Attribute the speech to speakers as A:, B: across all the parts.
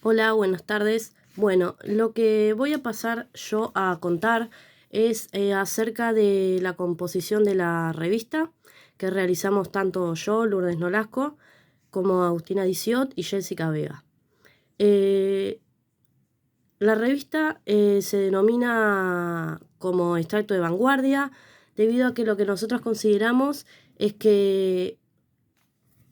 A: Hola, buenas tardes. Bueno, lo que voy a pasar yo a contar es acerca de la composición de la revista que realizamos tanto yo, Lourdes Nolasco, como Agustina Diciot y Jessica Vega. Eh, la revista se denomina como extracto de vanguardia debido a que lo que nosotros consideramos es que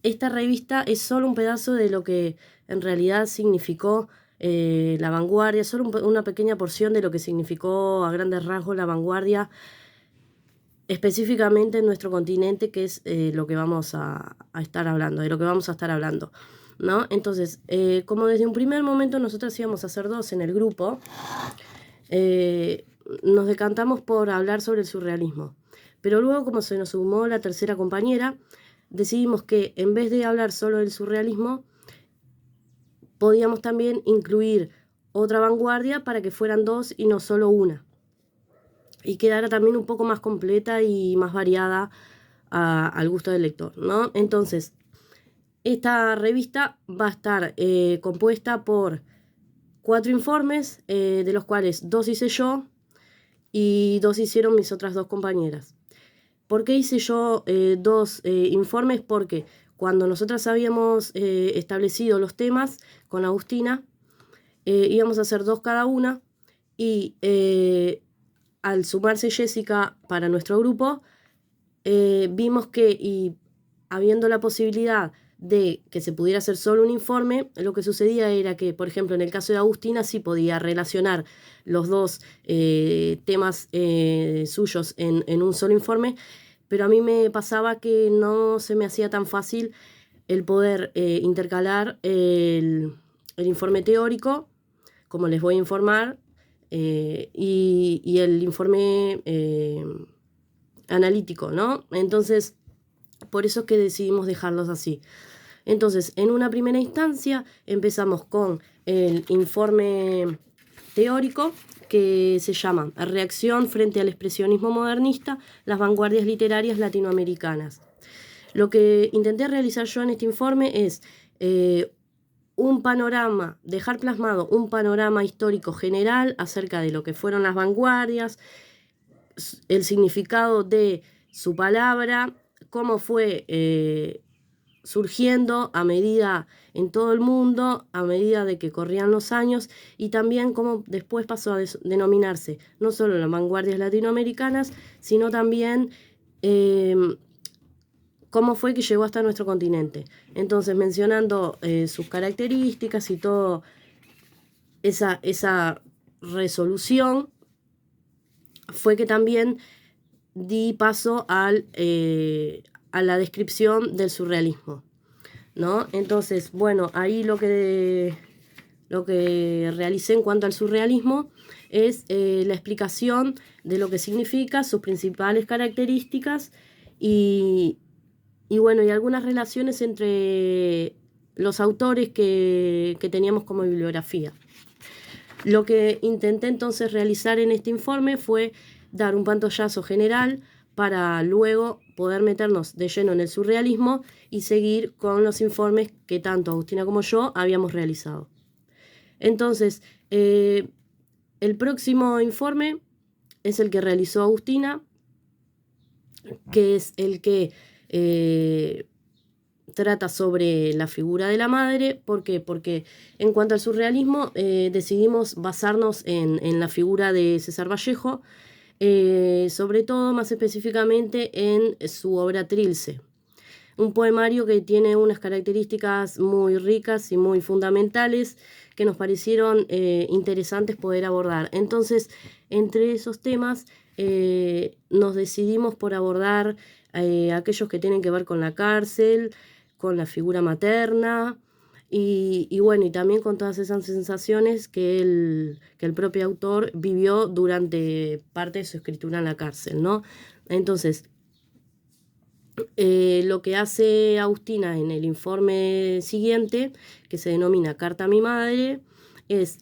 A: esta revista es solo un pedazo de lo que en realidad significó la vanguardia, solo una pequeña porción de lo que significó a grandes rasgos la vanguardia, específicamente en nuestro continente, que es lo que vamos a estar hablando, de lo que vamos a estar hablando, ¿no? Entonces, como desde un primer momento nosotros íbamos a ser dos en el grupo, nos decantamos por hablar sobre el surrealismo. Pero luego, como se nos sumó la tercera compañera, decidimos que en vez de hablar solo del surrealismo, podíamos también incluir otra vanguardia para que fueran dos y no solo una. Y quedara también un poco más completa y más variada al gusto del lector, ¿no? Entonces, esta revista va a estar compuesta por 4 informes, de los cuales 2 hice yo y 2 hicieron mis otras 2 compañeras. ¿Por qué hice yo 2 informes? Porque cuando nosotras habíamos establecido los temas con Agustina, íbamos a hacer 2 cada una y al sumarse Jessica para nuestro grupo, vimos que, y habiendo la posibilidad de que se pudiera hacer solo un informe, lo que sucedía era que, por ejemplo, en el caso de Agustina sí podía relacionar los 2 temas suyos en un solo informe, pero a mí me pasaba que no se me hacía tan fácil el poder intercalar el informe teórico, como les voy a informar, y el informe analítico, ¿no? Entonces, por eso es que decidimos dejarlos así. Entonces, en una primera instancia, empezamos con el informe teórico, que se llama Reacción frente al expresionismo modernista, las vanguardias literarias latinoamericanas. Lo que intenté realizar yo en este informe es un panorama, dejar plasmado un panorama histórico general acerca de lo que fueron las vanguardias, el significado de su palabra, cómo fue surgiendo a medida en todo el mundo, a medida de que corrían los años, y también cómo después pasó a denominarse no solo las vanguardias latinoamericanas, sino también cómo fue que llegó hasta nuestro continente. Entonces, mencionando sus características y todo esa resolución, fue que también di paso a la descripción del surrealismo, ¿no? Entonces, bueno, ahí lo que realicé en cuanto al surrealismo es la explicación de lo que significa, sus principales características y bueno, y algunas relaciones entre los autores que teníamos como bibliografía. Lo que intenté entonces realizar en este informe fue dar un pantallazo general para luego poder meternos de lleno en el surrealismo y seguir con los informes que tanto Agustina como yo habíamos realizado. Entonces, el próximo informe es el que realizó Agustina, que es el que trata sobre la figura de la madre. ¿Por qué? Porque en cuanto al surrealismo decidimos basarnos en la figura de César Vallejo, sobre todo más específicamente en su obra Trilce, un poemario que tiene unas características muy ricas y muy fundamentales que nos parecieron interesantes poder abordar. Entonces, entre esos temas nos decidimos por abordar aquellos que tienen que ver con la cárcel, con la figura materna y bueno, y también con todas esas sensaciones que el propio autor vivió durante parte de su escritura en la cárcel, ¿no? Entonces, lo que hace Agustina en el informe siguiente, que se denomina Carta a mi madre, es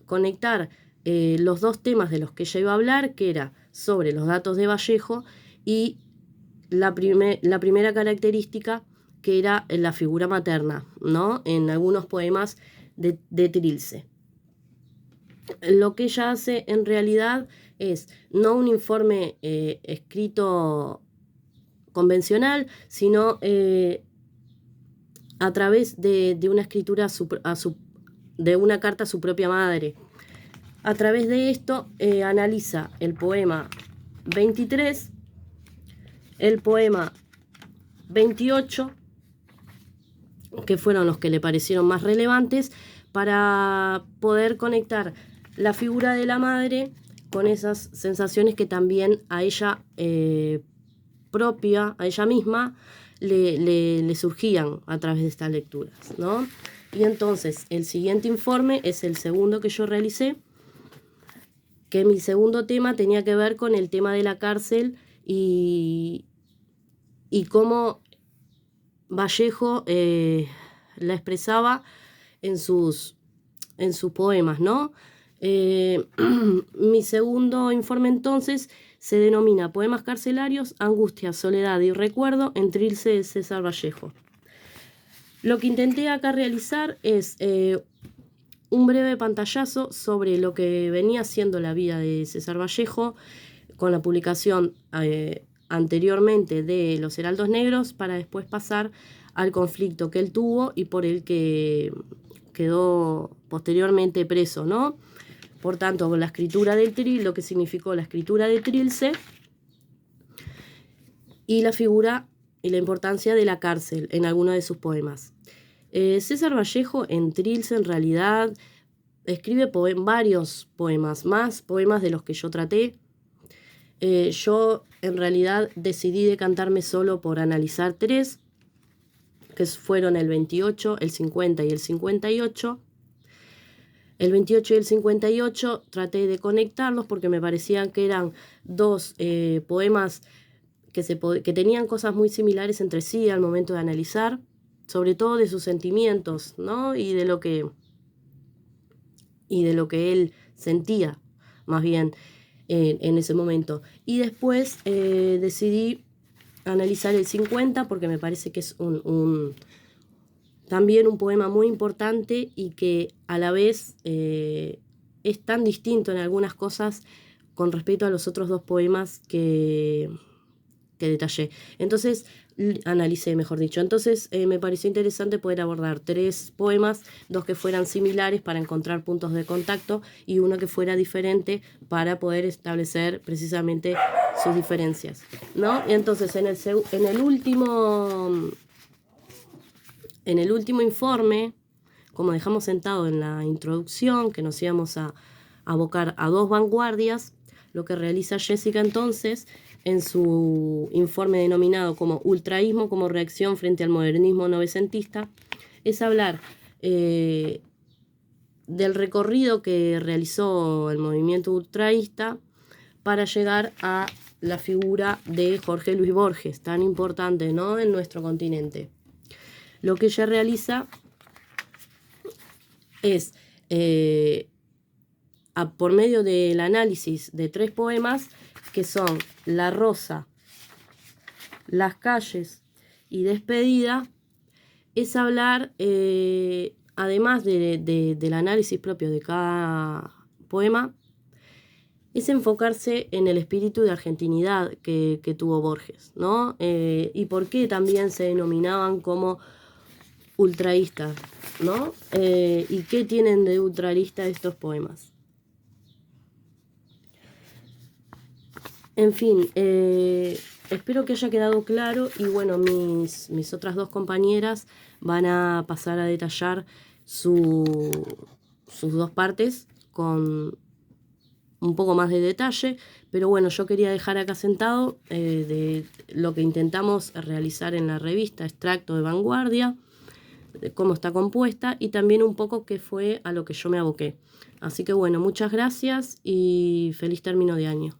A: conectar los 2 temas de los que ella iba a hablar, que era sobre los datos de Vallejo y la primera característica, que era la figura materna, ¿no? En algunos poemas de Trilce. Lo que ella hace en realidad es no un informe escrito convencional, sino a través de una escritura de una carta a su propia madre. A través de esto analiza el poema 23, el poema 28, que fueron los que le parecieron más relevantes, para poder conectar la figura de la madre con esas sensaciones que también a ella propia, a ella misma, le surgían a través de estas lecturas, ¿no? Y entonces el siguiente informe es el segundo que yo realicé, que mi segundo tema tenía que ver con el tema de la cárcel y cómo Vallejo la expresaba en sus poemas, ¿no? Mi segundo informe entonces se denomina Poemas carcelarios, angustia, soledad y recuerdo en Trilce de César Vallejo. Lo que intenté acá realizar es un breve pantallazo sobre lo que venía siendo la vida de César Vallejo con la publicación anteriormente de Los Heraldos Negros, para después pasar al conflicto que él tuvo y por el que quedó posteriormente preso, ¿no? Por tanto, con la escritura del Trilce, lo que significó la escritura de Trilce y la figura y la importancia de la cárcel en algunos de sus poemas. César Vallejo en Trilce en realidad escribe varios poemas, más poemas de los que yo traté. Yo en realidad decidí decantarme solo por analizar 3, que fueron el 28, el 50 y el 58. El 28 y el 58 traté de conectarlos porque me parecían que eran dos poemas que tenían cosas muy similares entre sí al momento de analizar, sobre todo de sus sentimientos, ¿no? y de lo que él sentía, más bien, en ese momento. Y después decidí analizar el 50 porque me parece que es también un poema muy importante y que a la vez es tan distinto en algunas cosas con respecto a los otros dos poemas que detallé. Entonces, analicé, mejor dicho. Entonces, me pareció interesante poder abordar 3 poemas, 2 que fueran similares para encontrar puntos de contacto y uno que fuera diferente para poder establecer precisamente sus diferencias, ¿no? Y entonces, en el último informe, como dejamos sentado en la introducción, que nos íbamos a abocar a 2 vanguardias, lo que realiza Jessica entonces en su informe denominado como Ultraísmo como reacción frente al modernismo novecentista, es hablar del recorrido que realizó el movimiento ultraísta para llegar a la figura de Jorge Luis Borges, tan importante, ¿no?, en nuestro continente. Lo que ella realiza es, por medio del análisis de 3 poemas, que son La Rosa, Las Calles y Despedida, es hablar, además del análisis propio de cada poema, es enfocarse en el espíritu de argentinidad que tuvo Borges, ¿no? Y por qué también se denominaban como ultraístas, ¿no? Y qué tienen de ultraísta estos poemas. En fin, espero que haya quedado claro y bueno, mis otras 2 compañeras van a pasar a detallar sus 2 partes con un poco más de detalle, pero bueno, yo quería dejar acá sentado de lo que intentamos realizar en la revista, extracto de vanguardia, de cómo está compuesta y también un poco qué fue a lo que yo me aboqué. Así que bueno, muchas gracias y feliz término de año.